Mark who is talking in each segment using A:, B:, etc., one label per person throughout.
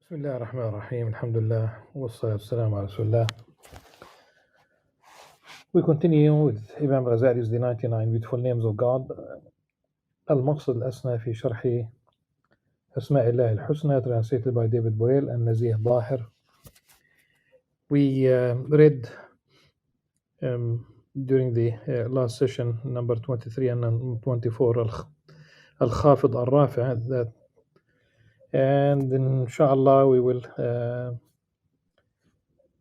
A: بسم الله الرحمن الرحيم الحمد لله والصلاة والسلام على رسول الله. We continue with Imam Ghazali's The 99 Beautiful Names of God. المقصد الأسنى في شرح أسماء الله الحسنى, translated by David Boyle and Nazih Bahir. We read during the last session number 23 and 24 Al-Khafid Al-Rafi', that, and inshallah we will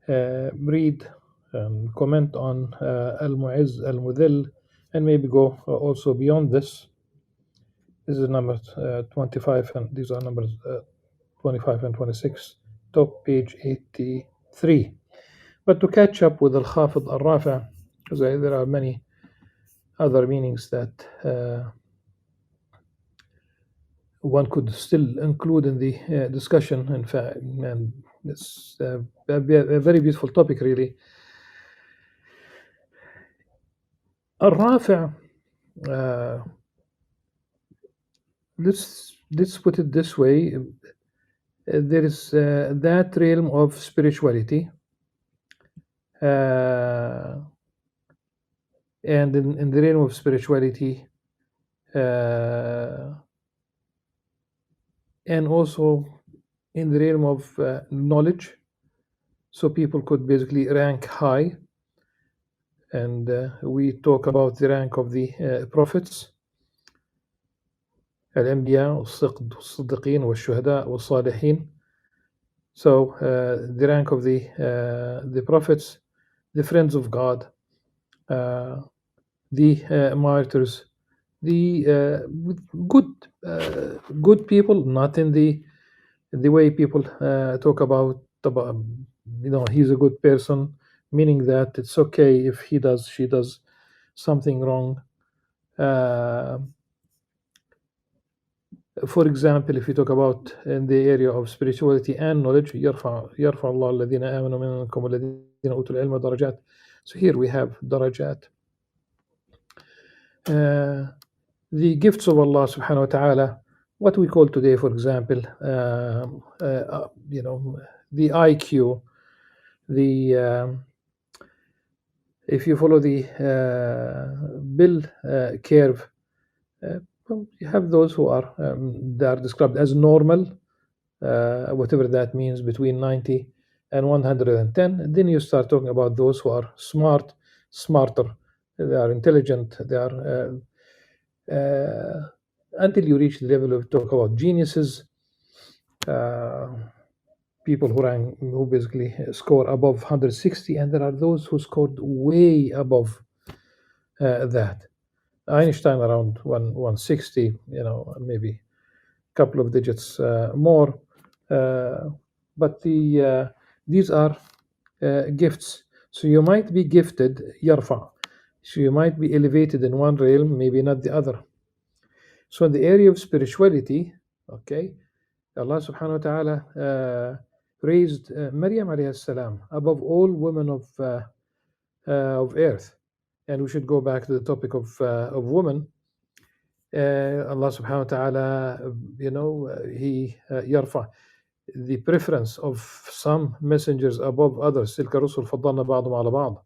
A: read and comment on Al-Mu'izz, Al-Mudhill, and maybe go also beyond this. This is number 25, and these are numbers 25 and 26, top page 83. But to catch up with Al-Khafid Al-Rafi', because there are many other meanings that one could still include in the discussion, in fact, and it's a very beautiful topic, really. Al-Rafi', let's put it this way. There is that realm of spirituality, and in the realm of spirituality, and also in the realm of knowledge, so people could basically rank high. And we talk about the rank of the prophets, الأنبياء والصديقين والشهداء والصالحين. So the rank of the prophets, the friends of God, the martyrs, the good people, not in the way people talk about, he's a good person, meaning that it's okay if she does something wrong. For example, if you talk about in the area of spirituality and knowledge, يرفع الله الذين آمنوا منكم والذين أوتوا العلم درجات. So here we have درجات. The gifts of Allah subhanahu wa ta'ala, what we call today, for example, the IQ, if you follow the Bill curve, you have those who are they are described as normal, whatever that means, between 90 and 110. And then you start talking about those who are smarter, they are intelligent, they are until you reach the level of talk about geniuses, people who basically score above 160, and there are those who scored way above that. Einstein around 160, maybe a couple of digits more. But these are gifts. So you might be gifted, yarfa. So you might be elevated in one realm, maybe not the other. So in the area of spirituality, okay, Allah subhanahu wa ta'ala raised Maryam alayhi salam above all women of earth. And we should go back to the topic of women. Allah subhanahu wa ta'ala, He yarfa the preference of some messengers above others. تلك الرسل فضلنا بعضهم على بعض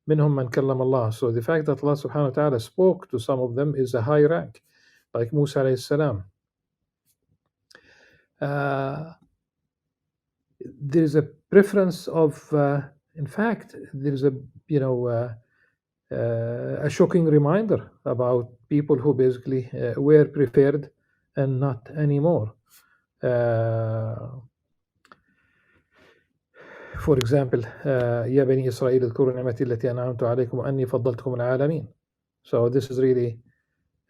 A: منهم من كلم الله. So the fact that Allah subhanahu wa ta'ala spoke to some of them is a high rank, like Musa alayhi salam. There is a preference of, in fact, there is a shocking reminder about people who basically were preferred and not anymore. For example, يا بني إسرائيل اذكروا نعمتي التي أنعمت عليكم وأني فضلتكم العالمين. So this is really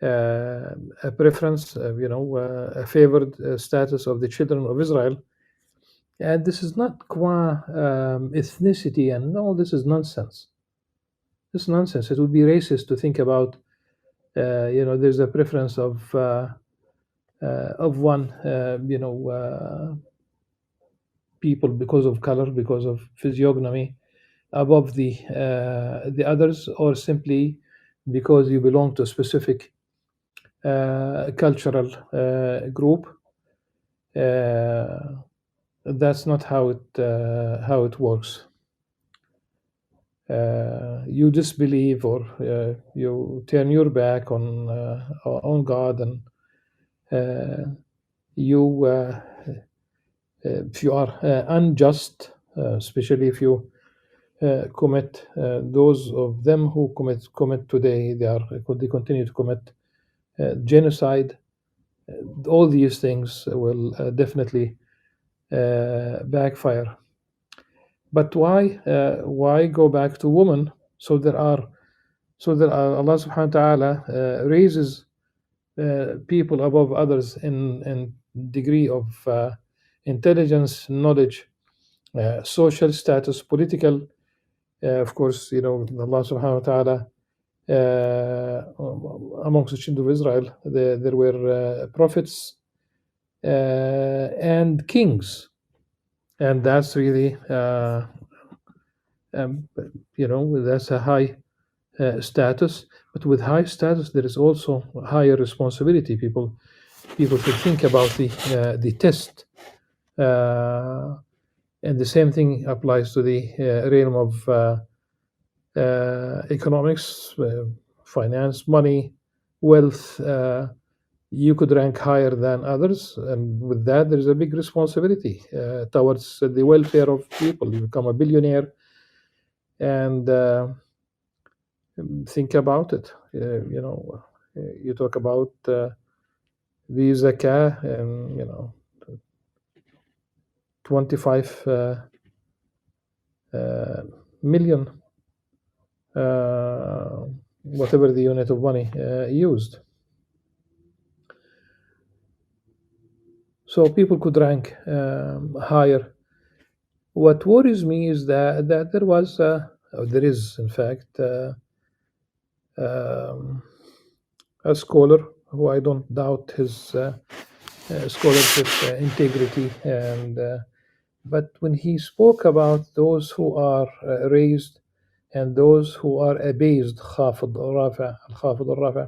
A: a preference, a favored status of the children of Israel. And this is not qua ethnicity, and no, this is nonsense. This is nonsense. It would be racist to think about, there's a preference of one, people because of color, because of physiognomy, above the others, or simply because you belong to a specific cultural group. that's not how it works. You disbelieve, or you turn your back on God, and you if you are unjust, especially if you commit, those of them who commit today, they continue to commit genocide. All these things will definitely backfire. But why go back to women? So Allah Subhanahu wa Taala raises people above others in degree of intelligence, knowledge, social status, political. Of course, Allah Subhanahu wa Taala, amongst the children of Israel, there were prophets and kings, and that's really um, that's a high status. But with high status, there is also higher responsibility. People should think about the test, and the same thing applies to the realm of economics, finance, money, wealth. You could rank higher than others, and with that, there is a big responsibility towards the welfare of people. You become a billionaire, and think about it. You talk about the zakah, and 25 million, whatever the unit of money used. So people could rank higher. What worries me is that there is, in fact, a scholar who I don't doubt his scholarship integrity, and but when he spoke about those who are raised and those who are abased, خافض رافع, الخافض الرافع,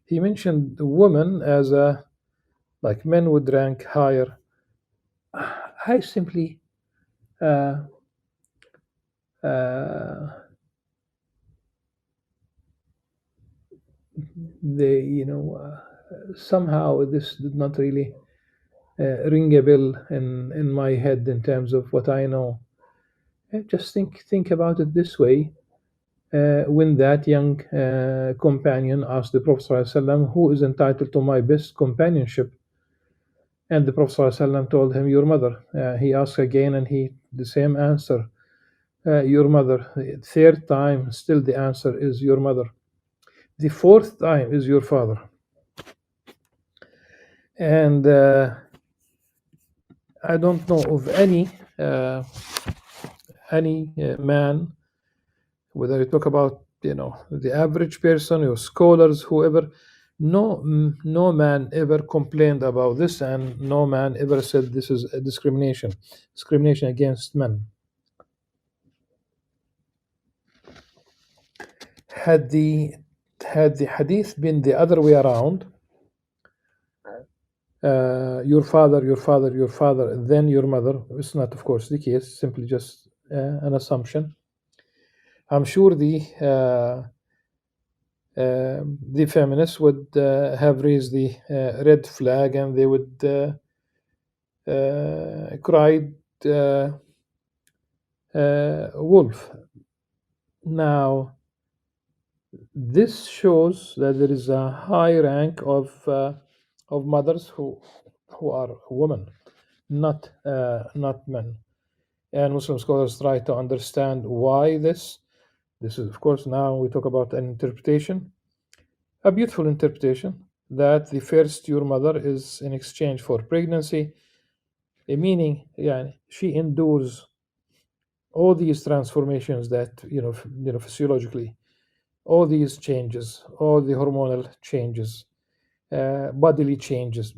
A: he mentioned the women as like men would rank higher. I simply uh, uh, somehow this did not really ring a bell in my head in terms of what I know. Just think about it this way. When that young companion asked the Prophet ﷺ, who is entitled to my best companionship? And the Prophet ﷺ told him, your mother. He asked again, and the same answer, your mother. Third time, still the answer is your mother. The fourth time is your father. And I don't know of any man, whether you talk about the average person or scholars, whoever, no man ever complained about this, and no man ever said this is a discrimination against men. Had the hadith been the other way around, your father, then your mother, it's not, of course, the case, simply just an assumption. I'm sure the feminists would have raised the red flag, and they would cried wolf. Now, this shows that there is a high rank of mothers who are women, not men. And Muslim scholars try to understand why this. This is, of course, now we talk about an interpretation, a beautiful interpretation, that the first your mother is in exchange for pregnancy, meaning she endures all these transformations that physiologically, all these changes, all the hormonal changes, bodily changes,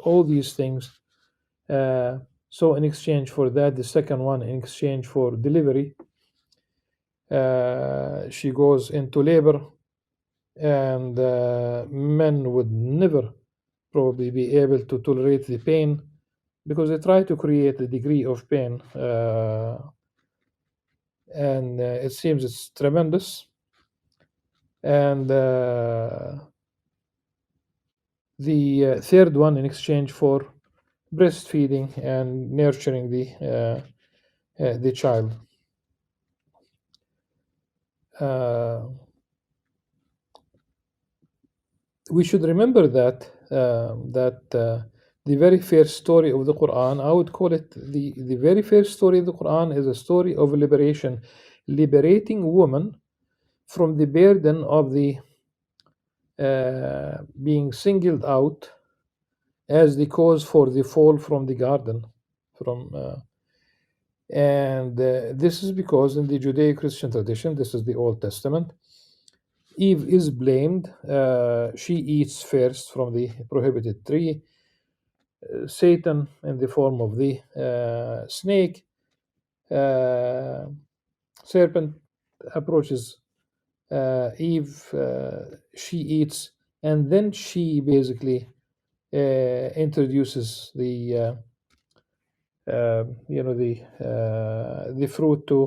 A: all these things. So in exchange for that, the second one, in exchange for delivery, she goes into labor, and men would never probably be able to tolerate the pain, because they try to create a degree of pain, and it seems it's tremendous. And the third one, in exchange for breastfeeding and nurturing the child. Uh, we should remember that the very first story of the Quran, I would call it the very first story of the Quran, is a story of liberation, liberating woman from the burden of the being singled out as the cause for the fall from the garden. From and This is because in the Judeo-Christian tradition, this is the Old Testament, Eve is blamed. She eats first from the prohibited tree. Satan, in the form of the snake, uh, serpent, approaches Eve. She eats, and then she basically introduces the fruit to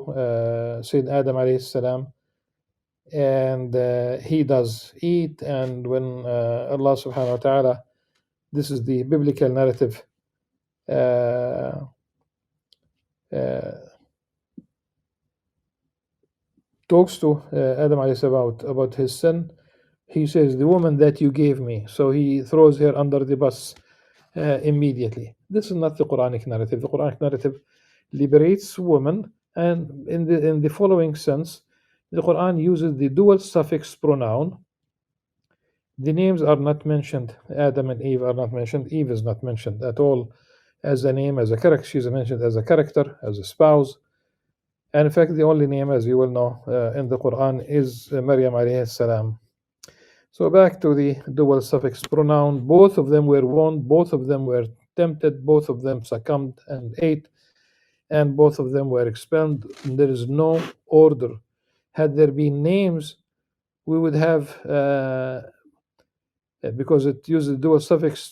A: Sayyid Adam alayhi salam, and he does eat. And when Allah subhanahu wa ta'ala, this is the biblical narrative, uh, uh, talks to Adam alayhi salam about his sin, he says, "The woman that you gave me." So he throws her under the bus immediately. This is not the Quranic narrative. The Quranic narrative liberates women, and in the following sense, the Quran uses the dual suffix pronoun. The names are not mentioned. Adam and Eve are not mentioned. Eve is not mentioned at all as a name, as a character. She's mentioned as a character, as a spouse. And in fact, the only name, as you will know, in the Quran is Maryam alayhi salam. So back to the dual suffix pronoun. Both of them were warned, both of them were tempted, both of them succumbed and ate, and both of them were expelled. There is no order. Had there been names, we would have, because it uses dual suffix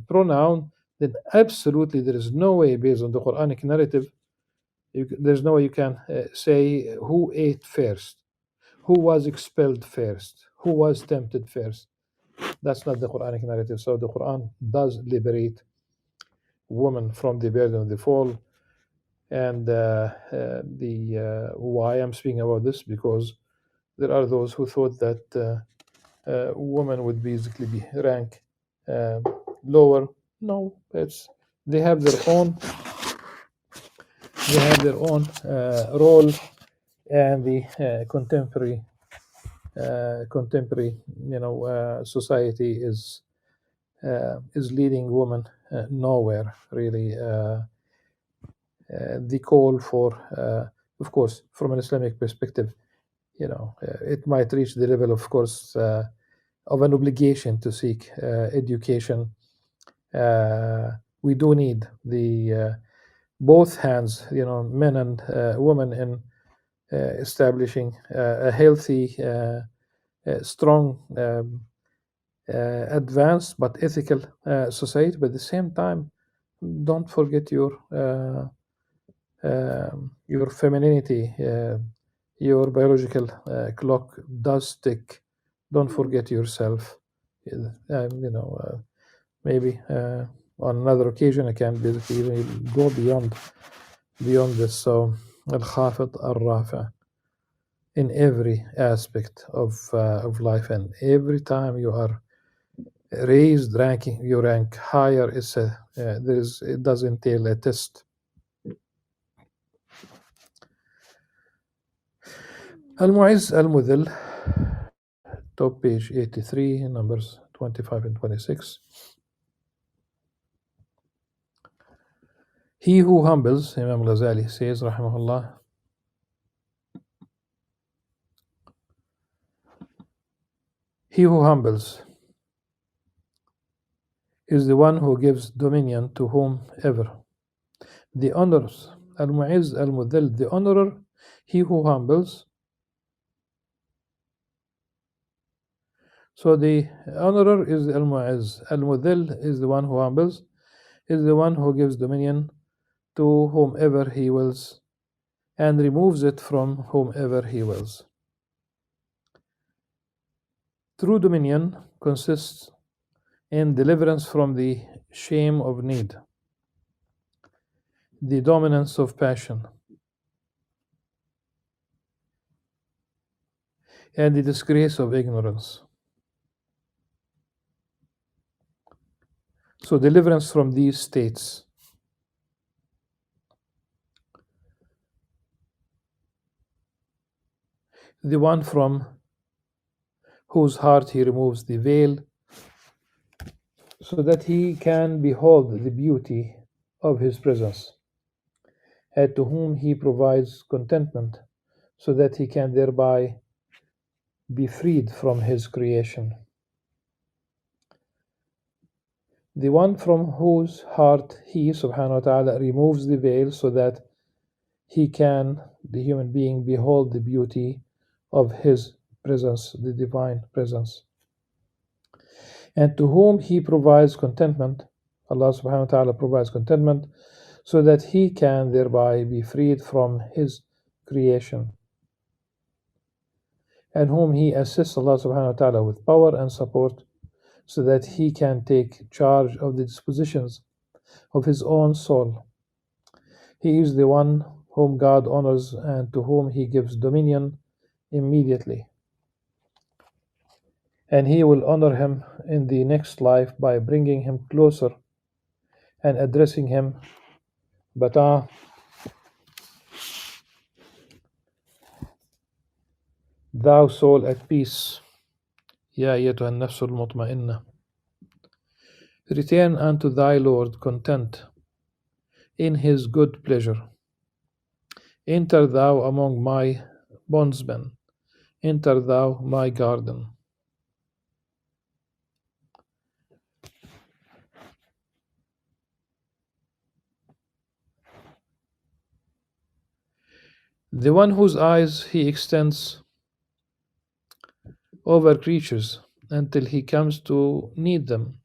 A: pronoun, then absolutely there is no way, based on the Quranic narrative, there's no way you can say who ate first, who was expelled first, who was tempted first. That's not the Quranic narrative. So the Quran does liberate women from the burden of the fall. And the why I'm speaking about this, because there are those who thought that women would basically be ranked lower. No, it's they have their own role, and the contemporary society is leading women nowhere really. The call for, of course, from an Islamic perspective, it might reach the level, of course, of an obligation to seek education. We do need the both hands, men and women, in establishing a healthy, strong, advanced but ethical society. But at the same time, don't forget your femininity. Your biological clock does tick. Don't forget yourself. Maybe on another occasion I can basically even go beyond this. So al-khafid al-rafa in every aspect of life, and every time you are raised, ranking, you rank higher. It does entail a test. Al-Mu'izz al-Mudhil, top page 83, numbers 25 and 26. He who humbles, Imam Al-Ghazali says, rahimahullah, he who humbles is the one who gives dominion to whomever. The honors, Al-Mu'izz al-Mudhil, the honorer, he who humbles. So the honorer is Al-Mu'izz. Al-Mudhil is the one who humbles. is the one who gives dominion to whomever he wills and removes it from whomever he wills. True dominion consists in deliverance from the shame of need, the dominance of passion, and the disgrace of ignorance. So, deliverance from these states. The one from whose heart he removes the veil so that he can behold the beauty of his presence, and to whom he provides contentment so that he can thereby be freed from his creation. The one from whose heart he, subhanahu wa ta'ala, removes the veil so that he can, the human being, behold the beauty of his presence, the divine presence. And to whom he provides contentment, Allah subhanahu wa ta'ala provides contentment so that he can thereby be freed from his creation. And whom he assists, Allah subhanahu wa ta'ala, with power and support so that he can take charge of the dispositions of his own soul. He is the one whom God honors and to whom he gives dominion immediately. And he will honor him in the next life by bringing him closer and addressing him. But thou soul at peace, يا أيتها النفس المطمئنة, return unto thy Lord content in his good pleasure. Enter thou among my bondsmen, enter thou my garden. The one whose eyes he extends over creatures until he comes to need them.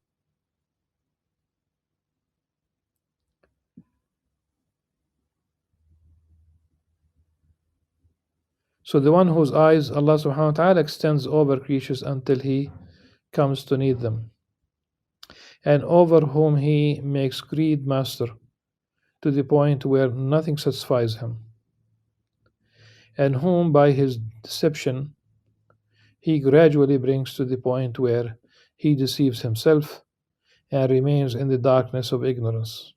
A: So the one whose eyes Allah subhanahu wa ta'ala extends over creatures until he comes to need them, and over whom he makes greed master to the point where nothing satisfies him, and whom by his deception he gradually brings to the point where he deceives himself and remains in the darkness of ignorance.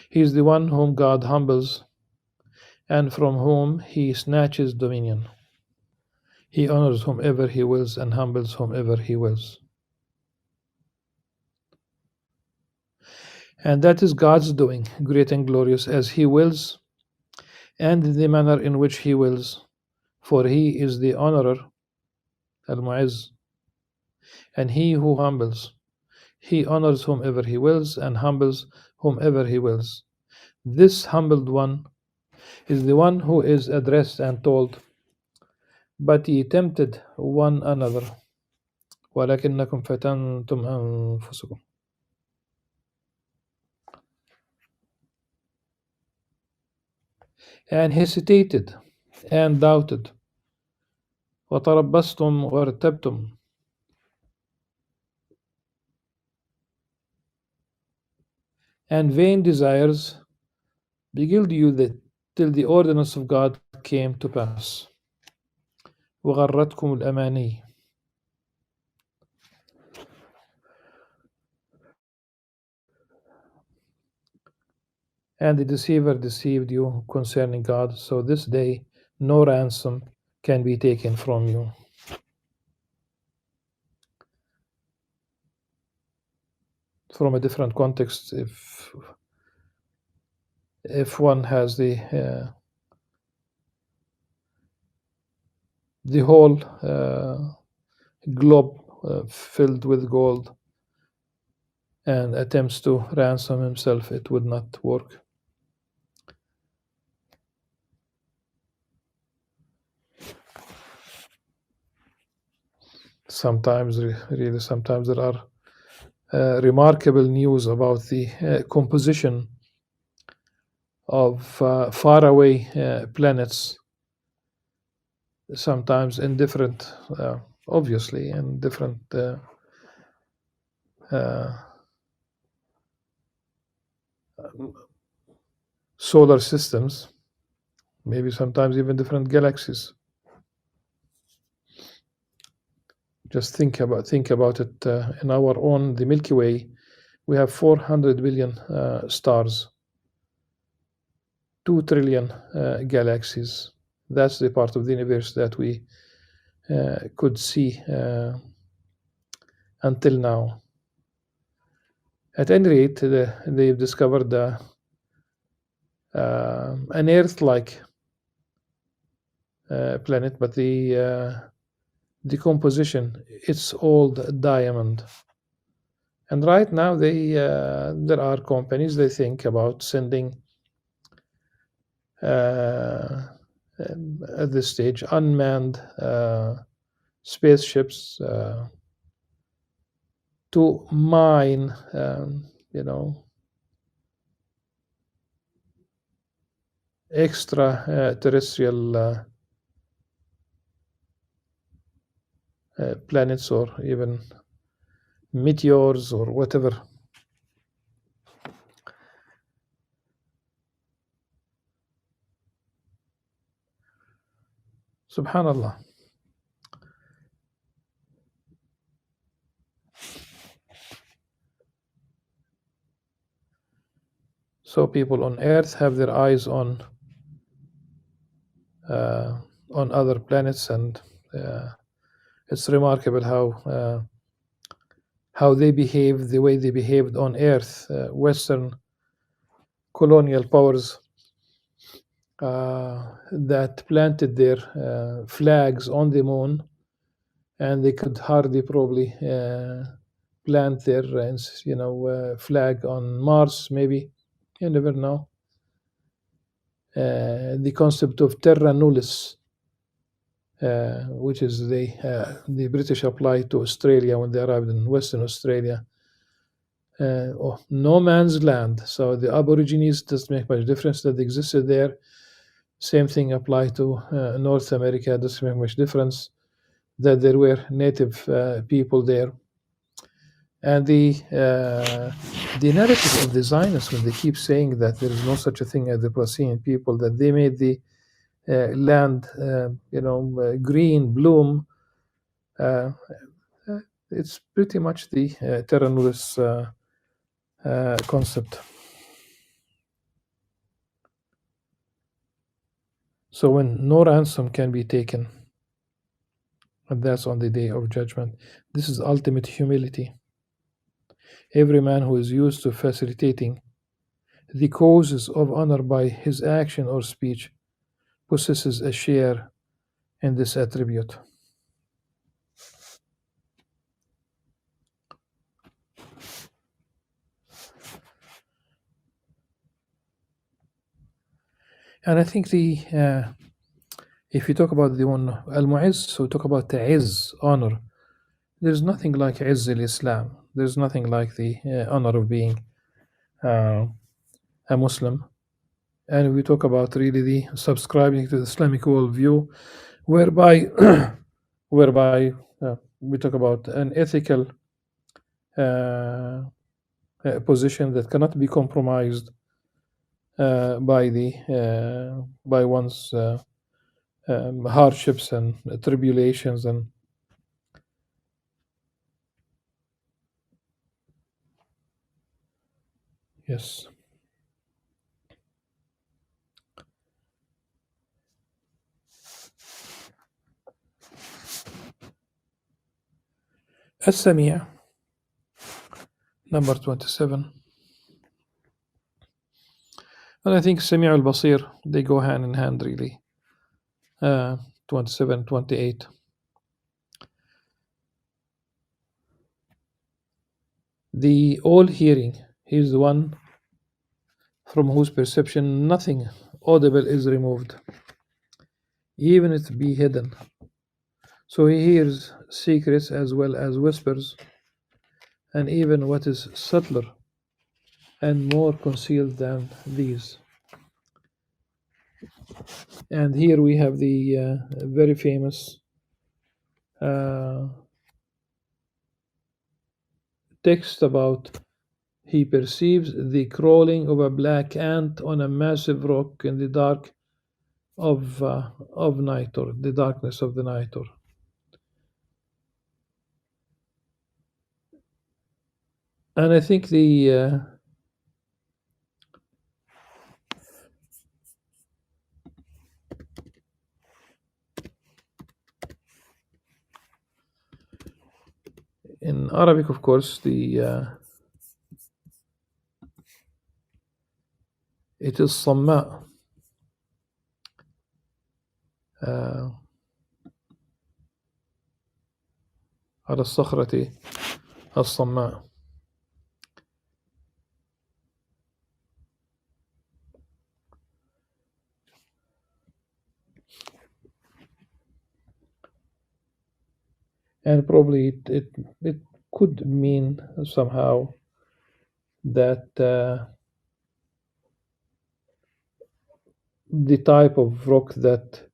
A: He is the one whom God humbles and from whom he snatches dominion. He honors whomever he wills and humbles whomever he wills. And that is God's doing, great and glorious, as he wills and in the manner in which he wills, for he is the honorer, al-Mu'izz, and he who humbles. He honors whomever he wills and humbles whomever he wills. This humbled one is the one who is addressed and told, but ye tempted one another, ولكنكم فتنتم أنفسكم. And hesitated and doubted, وتربصتم وارتبتم. And vain desires beguiled you that till the ordinance of God came to pass. وغرتكم الأماني. And the deceiver deceived you concerning God, so this day no ransom can be taken from you. From a different context, if one has the whole globe filled with gold and attempts to ransom himself, it would not work. Sometimes, really, sometimes there are remarkable news about the composition of faraway planets, sometimes in different, obviously, in different uh, solar systems, maybe sometimes even different galaxies. Just think about it. In our own, the Milky Way, we have 400 billion stars, 2 trillion galaxies. That's the part of the universe that we could see until now. At any rate, they've discovered an Earth-like planet, but the composition, it's old diamond. And right now, there are companies, they think about sending at this stage unmanned spaceships to mine, extraterrestrial planets or even meteors or whatever. Subhanallah. So people on Earth have their eyes on other planets, and it's remarkable how they behave the way they behaved on Earth. Western colonial powers that planted their flags on the moon, and they could hardly probably plant their flag on Mars. Maybe, you never know. The concept of terra nullius, which is the British applied to Australia when they arrived in Western Australia. No man's land. So the Aborigines doesn't make much difference that they existed there. Same thing applied to North America. Doesn't make much difference that there were native people there. And the narrative of the Zionists, when they keep saying that there is no such a thing as the Palestinian people, that they made the land, green, bloom. It's pretty much the terra nullius concept. So when no ransom can be taken, and that's on the day of judgment, this is ultimate humility. Every man who is used to facilitating the causes of honor by his action or speech possesses a share in this attribute. And I think if you talk about the one al-mu'izz, so we talk about the izz, honor. There's nothing like izz al-Islam. There's nothing like the honor of being a Muslim. And we talk about really the subscribing to the Islamic worldview, whereby we talk about an ethical position that cannot be compromised by one's hardships and tribulations. And yes, As-Sami', number 27. And I think Sami' al-Basir, they go hand in hand really. 27, 28. The all-hearing, he is the one from whose perception nothing audible is removed, even if it be hidden. So he hears secrets as well as whispers, and even what is subtler and more concealed than these. And here we have the very famous uh, text about he perceives the crawling of a black ant on a massive rock in the dark of night, or the darkness of the night. Or and I think the in Arabic, of course, the it is صماء. uh, على الصخرة الصماء. And probably it could mean somehow that the type of rock that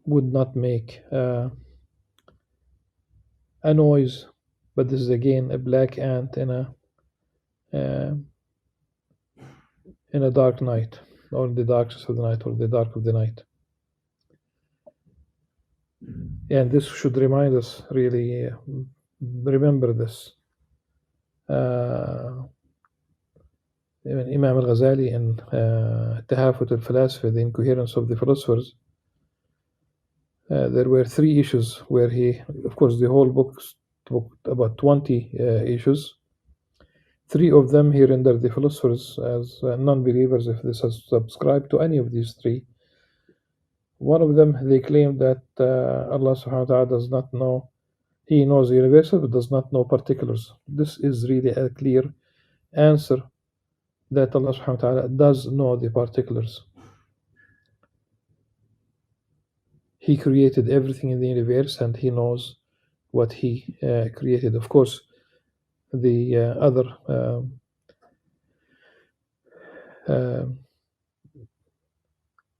A: would not make a noise, but this is again a black ant uh, in a dark night, or the darkness of the night, or the dark of the night. And this should remind us, really, remember this. Imam Al-Ghazali in Tahafut al-Falasfa, the incoherence of the philosophers, there were three issues where he, of course, the whole book talked about 20 issues. Three of them he rendered the philosophers as non-believers if they subscribe to any of these three. One of them, they claim that Allah subhanahu wa ta'ala does not know, He knows the universal but does not know particulars. This is really a clear answer that Allah subhanahu wa ta'ala does know the particulars. He created everything in the universe and He knows what He created. Of course, the other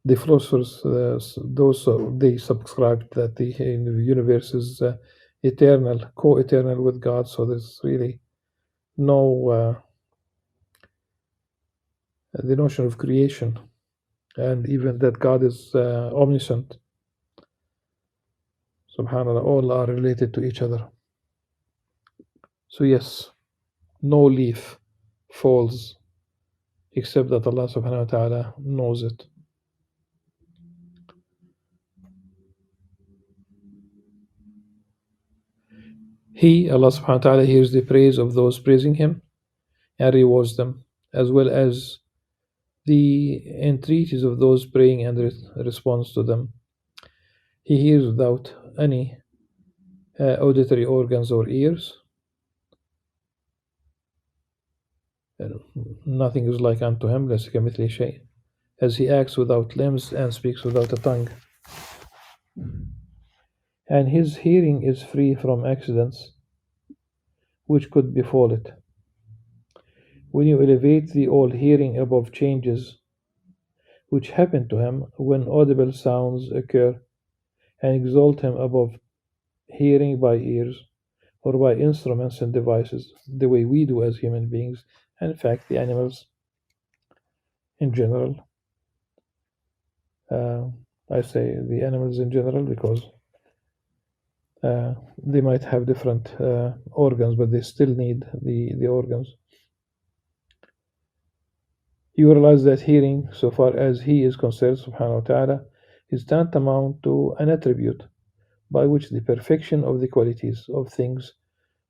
A: the philosophers, those they subscribed that the universe is eternal, co-eternal with God. So there's really no the notion of creation, and even that God is omniscient. Subhanallah, all are related to each other. So yes, no leaf falls except that Allah subhanahu wa ta'ala knows it. He, Allah subhanahu wa ta'ala, hears the praise of those praising Him and rewards them, as well as the entreaties of those praying and responds to them. He hears without any auditory organs or ears. Nothing is like unto Him, ليس كمثله شيء, as He acts without limbs and speaks without a tongue. And His hearing is free from accidents which could befall it. When you elevate the all-hearing above changes which happen to Him when audible sounds occur, and exalt Him above hearing by ears or by instruments and devices, the way we do as human beings, and in fact the animals in general. I say the animals in general because they might have different organs, but they still need the organs. You realize that hearing, so far as He is concerned, subhanahu wa ta'ala, is tantamount to an attribute by which the perfection of the qualities of things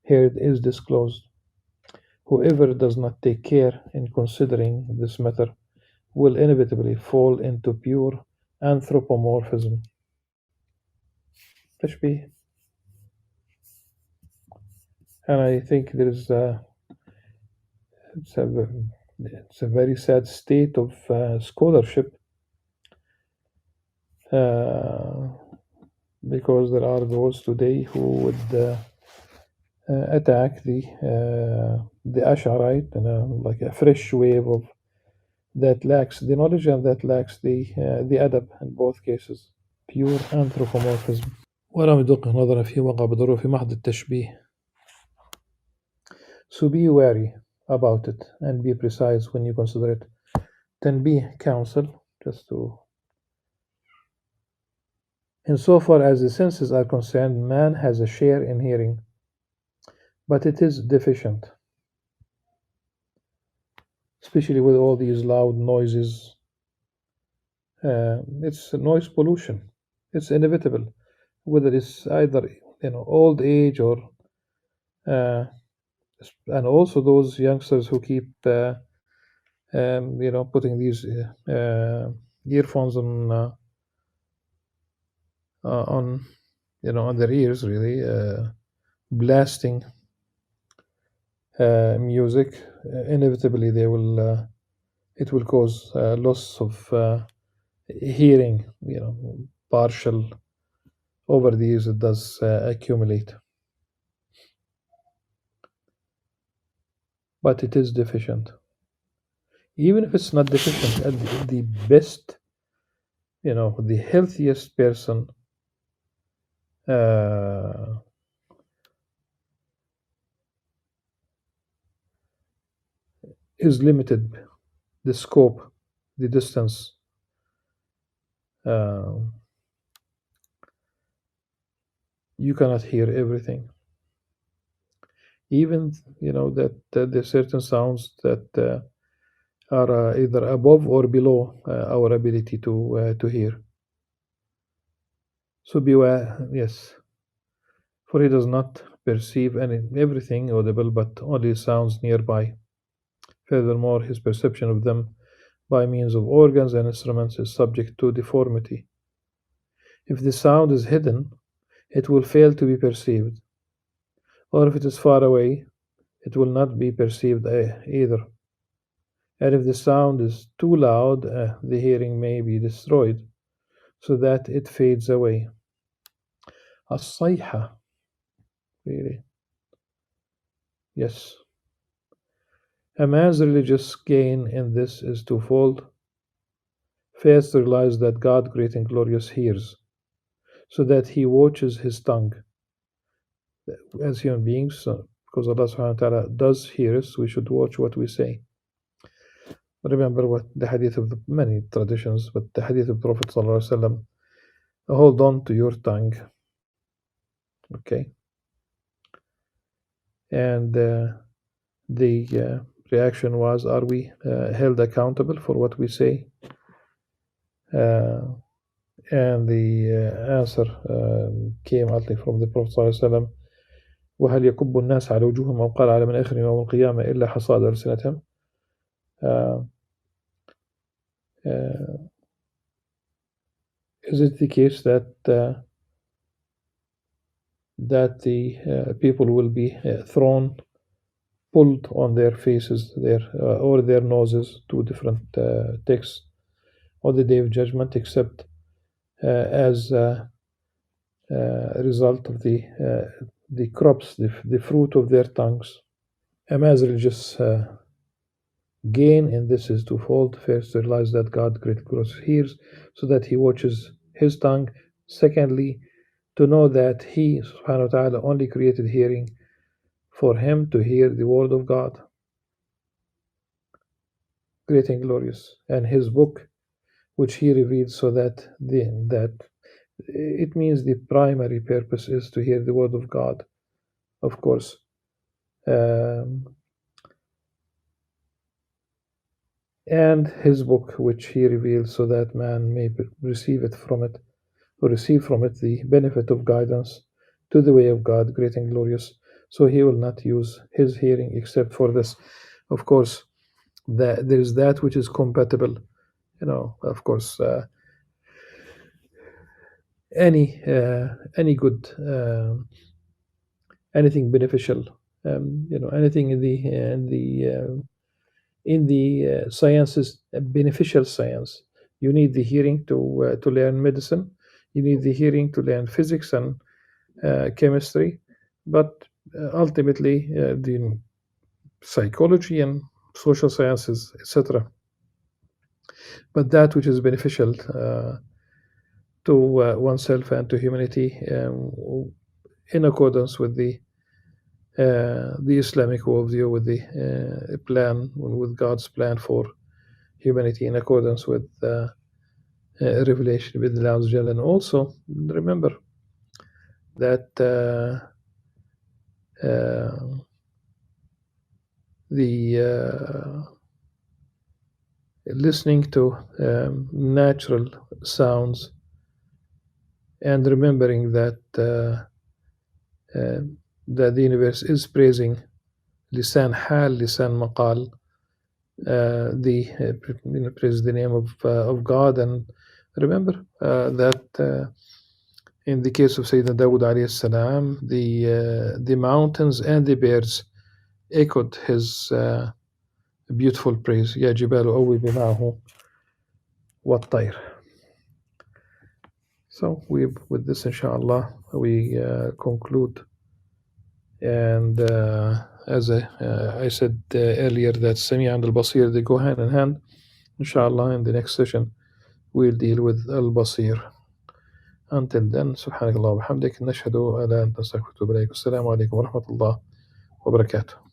A: heard is disclosed. Whoever does not take care in considering this matter will inevitably fall into pure anthropomorphism. تشبيه. And I think it's a very sad state of scholarship, because there are those today who would attack the Asharite, like a fresh wave of that lacks the knowledge and that lacks the adab in both cases. Pure anthropomorphism. ولم يدق نظرا في وقع بضره في محض التشبيه. So be wary about it and be precise when you consider it. Tanbih counsel, just to insofar as the senses are concerned, man has a share in hearing, but it is deficient, especially with all these loud noises. It's noise pollution. It's inevitable, whether it's either old age or uh, and also those youngsters who keep putting these earphones on on their ears, really blasting music. Inevitably, they will it will cause loss of hearing. Partial over the years it does accumulate, but it is deficient. Even if it's not deficient, at the best, the healthiest person uh, is limited. The scope, the distance. Uh, you cannot hear everything. Even that there's certain sounds that are either above or below our ability to hear. So beware, yes, for he does not perceive everything audible, but only sounds nearby. Furthermore, his perception of them by means of organs and instruments is subject to deformity. If the sound is hidden, it will fail to be perceived, or if it is far away, it will not be perceived either. And if the sound is too loud, the hearing may be destroyed, so that it fades away. الصيحة, really. Yes. A man's religious gain in this is twofold. First, to realize that God, great and glorious, hears, so that he watches his tongue. As human beings, because Allah subhanahu wa ta'ala does hear us, we should watch what we say. Remember what the hadith of the many traditions, but the hadith of Prophet sallallahu alaihi wasallam, hold on to your tongue. Okay. And the reaction was, are we held accountable for what we say? And the answer came ultimately from the Prophet صلى الله عليه وسلم. وهل يكب الناس على وجوههم أو قال على من آخر يوم القيامة إلا حصاد ألسنتهم. uh, uh, is it the case that the people will be thrown, pulled on their faces, or their noses to different texts on the day of judgment, except as a result of the crops, the fruit of their tongues. A man's religious gain in this is twofold. First, to realize that God, great gross, hears, so that he watches his tongue. Secondly, to know that he, subhanahu wa ta'ala, only created hearing for him to hear the word of God, great and glorious, and his book, which he revealed, so that that it means the primary purpose is to hear the word of God, of course. And his book, which he revealed, so that man may receive it from it, or receive from it the benefit of guidance to the way of God, great and glorious. So he will not use his hearing except for this. Of course, there is that which is compatible. Of course, any good, anything beneficial, anything in the sciences, beneficial science. You need the hearing to learn medicine. You need the hearing to learn physics and chemistry. But ultimately the psychology and social sciences, etc. But that which is beneficial to oneself and to humanity, in accordance with the Islamic worldview, with the plan, with God's plan for humanity, in accordance with revelation with Allah Azza wa Jalla. And also remember that the listening to natural sounds and remembering that that the universe is praising lisan hal, lisan maqal, praise the name of God. And remember that in the case of Sayyidina Dawood alayhi salam, the mountains and the birds echoed his beautiful praise. Ya jibalu awwibi ma'ahu wat-tayr. So with this, inshallah, we conclude. And as I said earlier, that Sami and Al-Basir, they go hand in hand. Inshallah, in the next session, we'll deal with Al-Basir. Until then, subhanakallah wa bihamdik, nashhadu an la ilaha illa anta, astaghfiruka wa atubu ilaik. Assalamu alaikum wa rahmatullah wa barakatuh.